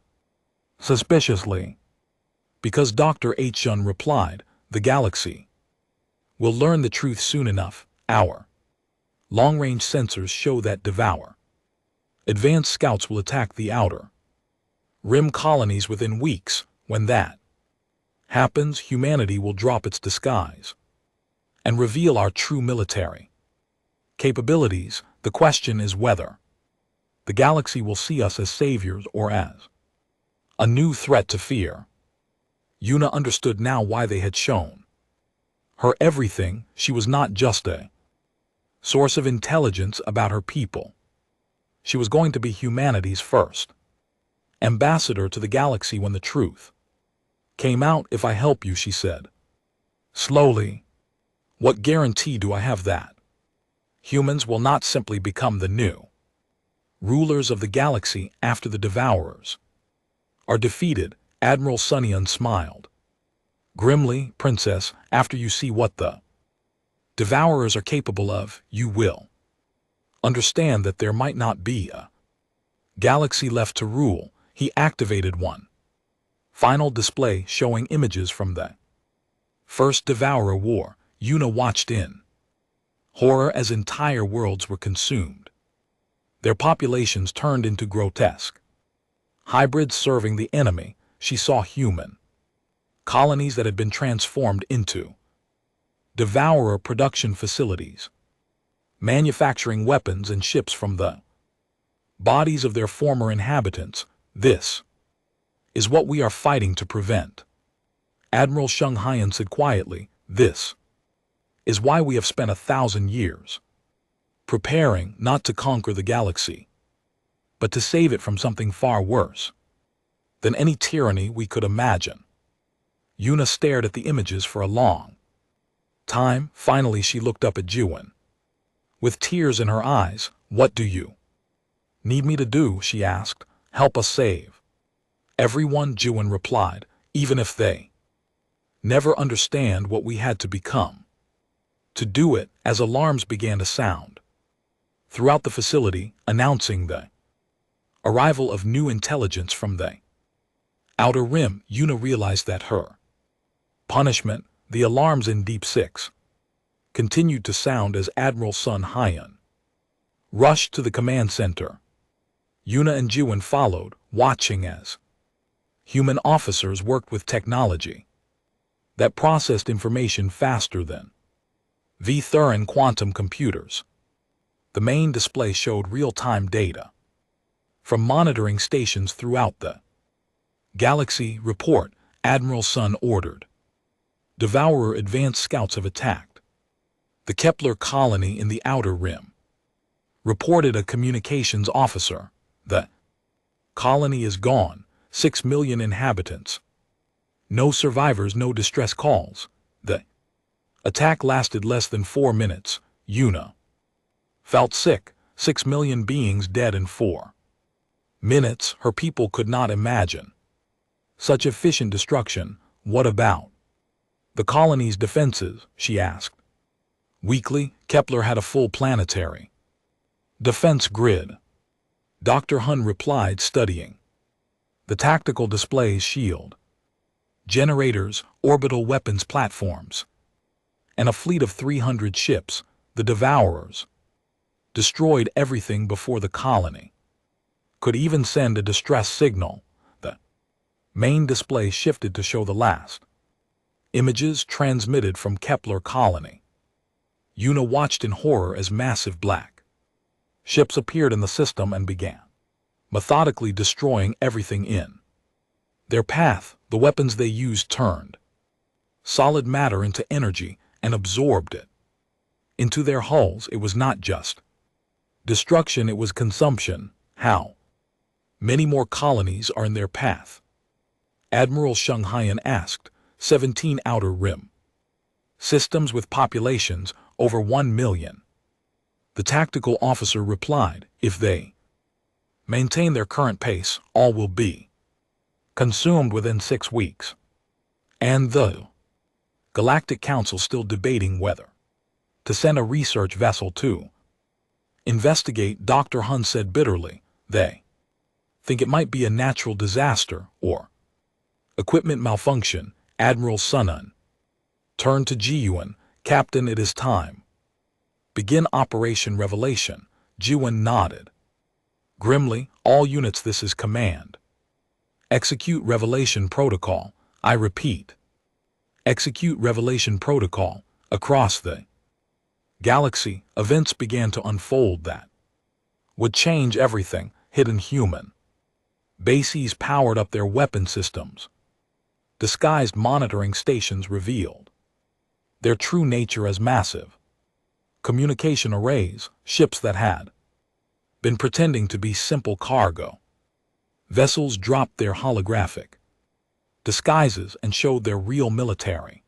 suspiciously. Because Dr. Hsun replied, the galaxy will learn the truth soon enough. Our long-range sensors show that Devour advanced scouts will attack the outer rim colonies within weeks. When that happens, humanity will drop its disguise and reveal our true military capabilities. The question is whether the galaxy will see us as saviors or as a new threat to fear. Yuna understood now why they had shown her everything. She was not just a source of intelligence about her people. She was going to be humanity's first ambassador to the galaxy when the truth came out. If I help you, she said slowly, what guarantee do I have that humans will not simply become the new rulers of the galaxy after the Devourers are defeated? Admiral Sunyan smiled grimly. Princess, after you see what the Devourers are capable of, you will understand that there might not be a galaxy left to rule. He activated one final display showing images from the First Devourer War, Una watched in horror as entire worlds were consumed. Their populations turned into grotesque hybrids serving the enemy. She saw human colonies that had been transformed into devourer production facilities, manufacturing weapons and ships from the bodies of their former inhabitants. This is what we are fighting to prevent. Admiral Sheng Haiyan said quietly, this is why we have spent 1,000 years preparing not to conquer the galaxy, but to save it from something far worse than any tyranny we could imagine. Una stared at the images for a long time. Finally, she looked up at Jiwen with tears in her eyes. What do you need me to do? She asked. Help us save everyone, Jiwen replied, even if they never understand what we had to become. To do it, as alarms began to sound throughout the facility, announcing the arrival of new intelligence from the Outer Rim. Una realized that her punishment, the alarms in Deep Six, continued to sound as Admiral Sun Haiyan rushed to the command center. Una and Jiwen followed, watching as human officers worked with technology that processed information faster than V-Thur and quantum computers. The main display showed real-time data from monitoring stations throughout the galaxy. Report, Admiral Sun ordered. Devourer advanced scouts have attacked the Kepler colony in the Outer Rim, reported a communications officer. The colony is gone, 6 million inhabitants. No survivors, no distress calls. The attack lasted less than 4 minutes. Una felt sick. 6 million beings dead in 4 minutes. Her people could not imagine such efficient destruction. What about the colony's defenses? She asked. Weakly, Kepler had a full planetary defense grid. Dr. Hun replied, studying the tactical displays, shield generators, orbital weapons platforms, and a fleet of 300 ships. The Devourers destroyed everything before the colony could even send a distress signal. The main display shifted to show the last images transmitted from Kepler colony. Una watched in horror as massive black ships appeared in the system and began methodically destroying everything in their path. The weapons they used turned solid matter into energy and absorbed it into their hulls. It was not just destruction, it was consumption. How many more colonies are in their path? Admiral Sheng Haiyan asked. 17 Outer Rim systems with populations over 1 million. The tactical officer replied, if they maintain their current pace, all will be consumed within 6 weeks. And the Galactic Council still debating whether to send a research vessel to investigate. Dr. Hun said bitterly, they think it might be a natural disaster or equipment malfunction. Admiral Sun turned to Jiwen. Captain, it is time. Begin Operation Revelation. Jiwen nodded grimly. All units, this is command. Execute Revelation Protocol. I repeat, execute Revelation Protocol. Across the galaxy, events began to unfold that would change everything. Hidden human bases powered up their weapon systems. Disguised monitoring stations revealed their true nature as massive communication arrays, ships that had been pretending to be simple cargo vessels dropped their holographic disguises and showed their real military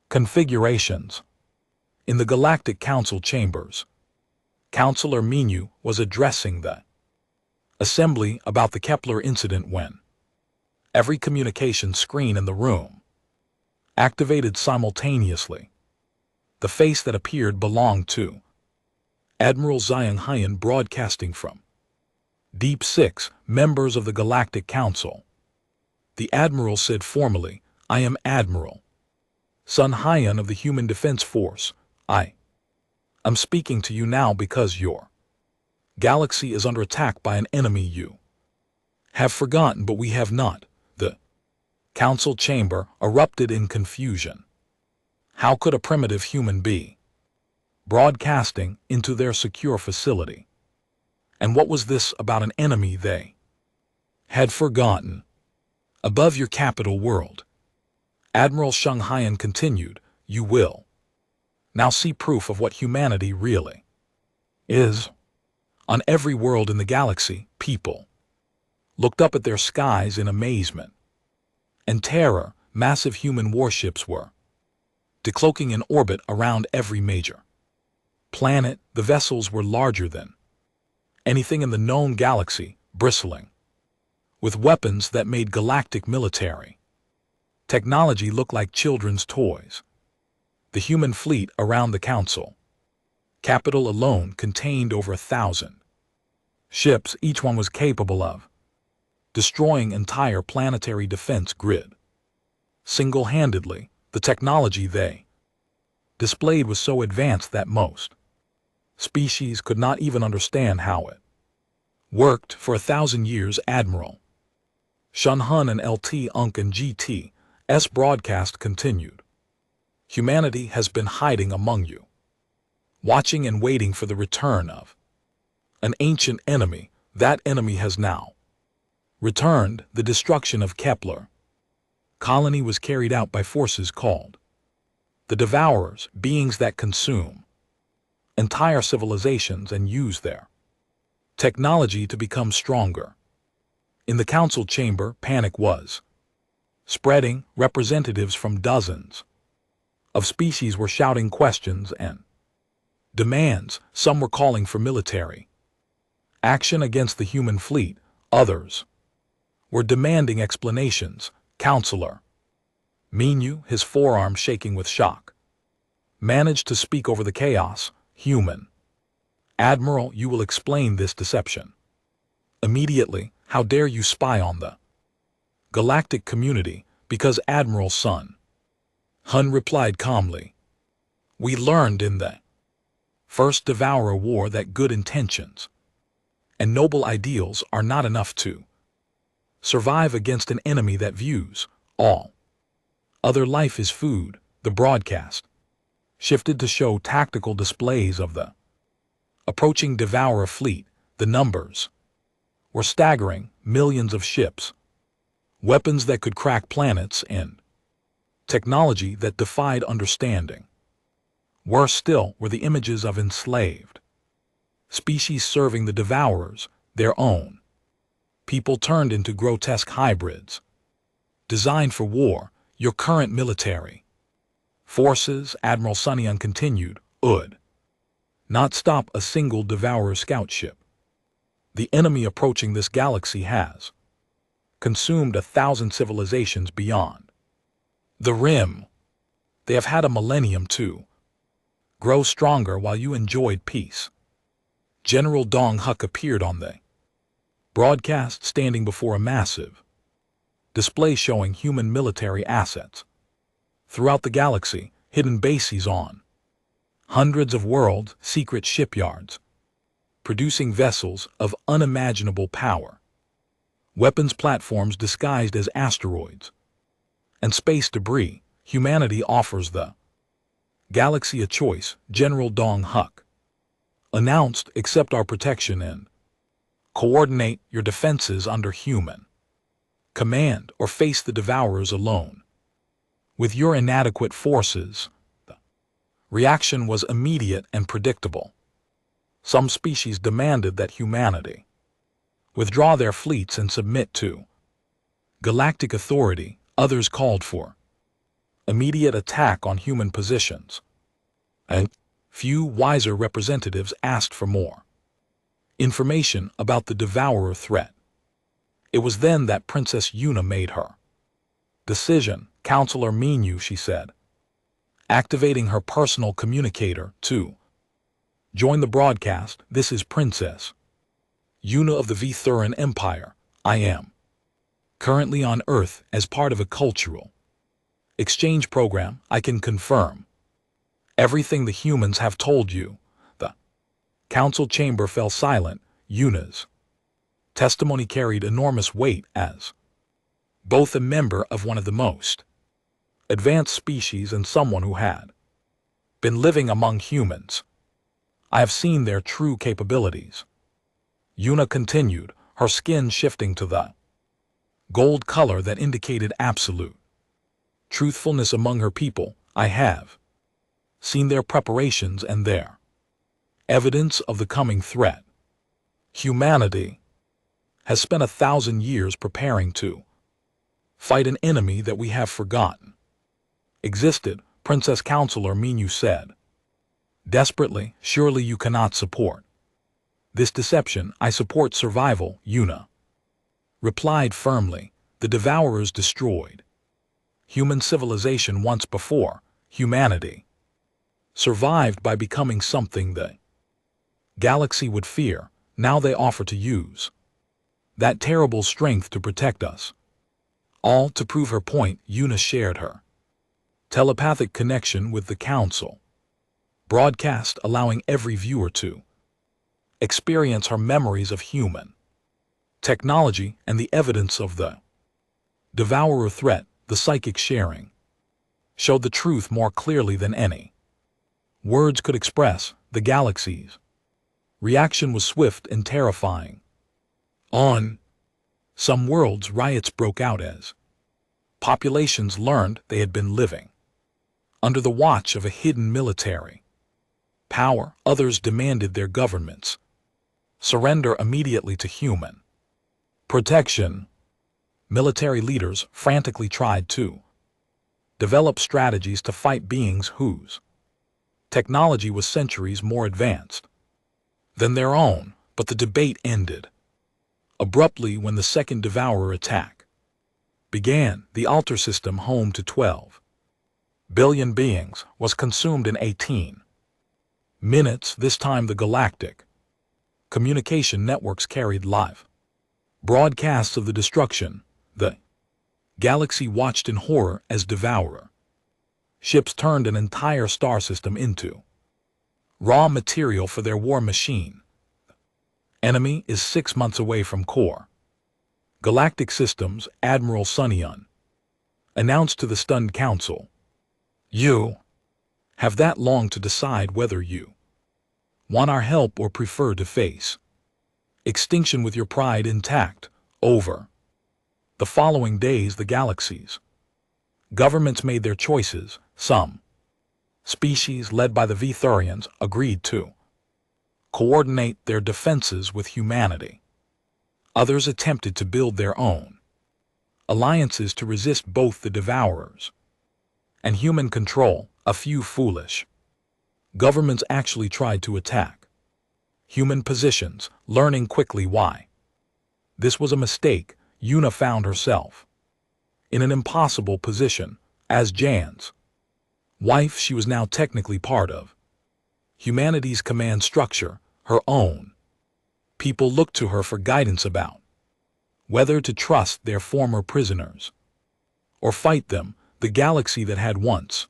configurations. In the Galactic Council chambers, Counselor Minyu was addressing the assembly about the Kepler incident when every communication screen in the room activated simultaneously. The face that appeared belonged to Admiral Zhang Haiyan, broadcasting from Deep Six. Members of the Galactic Council. The Admiral said formally, I am Admiral Sun Hyan of the Human Defense Force, I'm speaking to you now because your galaxy is under attack by an enemy you have forgotten, but we have not. The council chamber erupted in confusion. How could a primitive human be broadcasting into their secure facility? And what was this about an enemy they had forgotten? Above your capital world, Admiral Sheng Hyan continued, you will now see proof of what humanity really is. On every world in the galaxy, people looked up at their skies in amazement and terror. Massive human warships were decloaking in orbit around every major planet. The vessels were larger than anything in the known galaxy, bristling with weapons that made galactic military technology look like children's toys. The human fleet around the council capital alone contained over 1,000 ships. Each one was capable of destroying entire planetary defense grid. Single-handedly, the technology they displayed was so advanced that most species could not even understand how it worked. For 1,000 years, Admiral Shun Hun and LT Unk and GT's broadcast continued. Humanity has been hiding among you, watching and waiting for the return of an ancient enemy. That enemy has now returned. The destruction of Kepler colony was carried out by forces called the Devourers, beings that consume entire civilizations and use their technology to become stronger. In the council chamber, panic was spreading. Representatives from dozens of species were shouting questions and demands. Some were calling for military action against the human fleet. Others were demanding explanations. Counselor Minyu, his forearm shaking with shock, managed to speak over the chaos. Human Admiral, you will explain this deception immediately. How dare you spy on the galactic community? Because Admiral Sun Hun replied calmly, we learned in the First Devourer War that good intentions and noble ideals are not enough to survive against an enemy that views all other life as food. The broadcast shifted to show tactical displays of the approaching Devourer fleet. The numbers were staggering. Millions of ships, weapons that could crack planets, and technology that defied understanding. Worse still were the images of enslaved species serving the Devourers, their own people turned into grotesque hybrids designed for war. Your current military forces, Admiral Sunyan continued, would not stop a single Devourer scout ship. The enemy approaching this galaxy has consumed 1,000 civilizations beyond the rim. They have had a millennium to grow stronger while you enjoyed peace. General Dong Huk appeared on the broadcast, standing before a massive display showing human military assets throughout the galaxy, hidden bases on hundreds of worlds, secret shipyards producing vessels of unimaginable power, weapons platforms disguised as asteroids, and space debris. Humanity offers the galaxy a choice. General Dong Huk announced, accept our protection and coordinate your defenses under human command, or face the Devourers alone. With your inadequate forces, the reaction was immediate and predictable. Some species demanded that humanity withdraw their fleets and submit to galactic authority. Others called for immediate attack on human positions. And few wiser representatives asked for more information about the Devourer threat. It was then that Princess Yuna made her decision. Counselor Minyu, she said, activating her personal communicator to join the broadcast. This is Princess Yuna of the Vithuran Empire. I am currently on Earth as part of a cultural Exchange program, I can confirm. Everything the humans have told you. The council chamber fell silent. Yuna's testimony carried enormous weight as both a member of one of the most advanced species and someone who had been living among humans. I have seen their true capabilities. Yuna continued, her skin shifting to the gold color that indicated absolute truthfulness among her people. I have seen their preparations and their evidence of the coming threat. Humanity has spent 1,000 years preparing to fight an enemy that we have forgotten existed, Princess Counselor Minyu said. Desperately, surely you cannot support this deception. I support survival, Yuna replied firmly. The Devourers destroyed human civilization once before. Humanity survived by becoming something the galaxy would fear. Now they offer to use that terrible strength to protect us. All to prove her point. Yuna shared her telepathic connection with the council broadcast, allowing every viewer to experience her memories of human technology and the evidence of the Devourer threat. The psychic sharing showed the truth more clearly than any words could express. The galaxy's reaction was swift and terrifying. On some worlds, riots broke out as populations learned they had been living under the watch of a hidden military power. Others demanded their governments surrender immediately to human protection. Military leaders frantically tried to develop strategies to fight beings whose technology was centuries more advanced than their own, but the debate ended abruptly when the second Devourer attack began. The altar system, home to 12 billion beings, was consumed in 18 minutes. This time the galactic communication networks carried live broadcasts of the destruction. The galaxy watched in horror as Devourer ships turned an entire star system into raw material for their war machine. Enemy is 6 months away from core galactic systems, Admiral Sunyun announced to the stunned council. You have that long to decide whether you want our help or prefer to face extinction with your pride intact. Over the following days, the galaxies governments made their choices. Some species, led by the Vithurians, agreed to coordinate their defenses with humanity. Others attempted to build their own alliances to resist both the Devourers and human control. A few foolish governments actually tried to attack human positions, learning quickly why this was a mistake. Yuna found herself in an impossible position. As Jan's wife, she was now technically part of humanity's command structure. Her own people looked to her for guidance about whether to trust their former prisoners or fight them. The galaxy that had once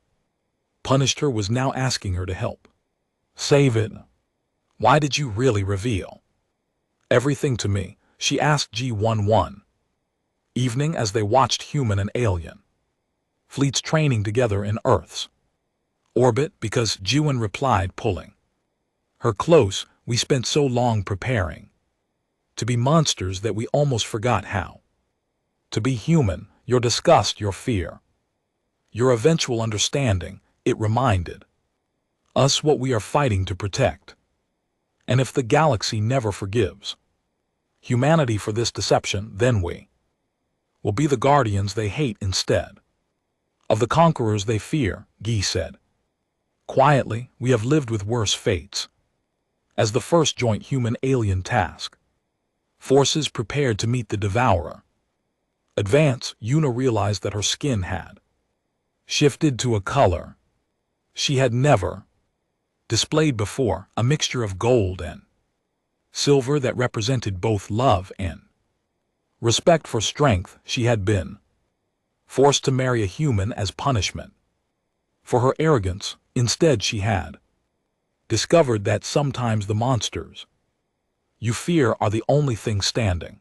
punished her was now asking her to help save it. Why did you really reveal everything to me? She asked G11 evening as they watched human and alien fleets training together in Earth's orbit. Because Jiwan replied, pulling her close. We spent so long preparing to be monsters that we almost forgot how to be human. Your disgust, your fear, your eventual understanding, it reminded us what we are fighting to protect. And if the galaxy never forgives humanity for this deception, then we will be the guardians they hate instead of the conquerors they fear, Guy said. Quietly, we have lived with worse fates. As the first joint human-alien task forces prepared to meet the Devourer advance, Yuna realized that her skin had shifted to a color she had never displayed before, a mixture of gold and silver that represented both love and respect for strength. She had been forced to marry a human as punishment. For her arrogance, instead she had discovered that sometimes the monsters you fear are the only thing standing.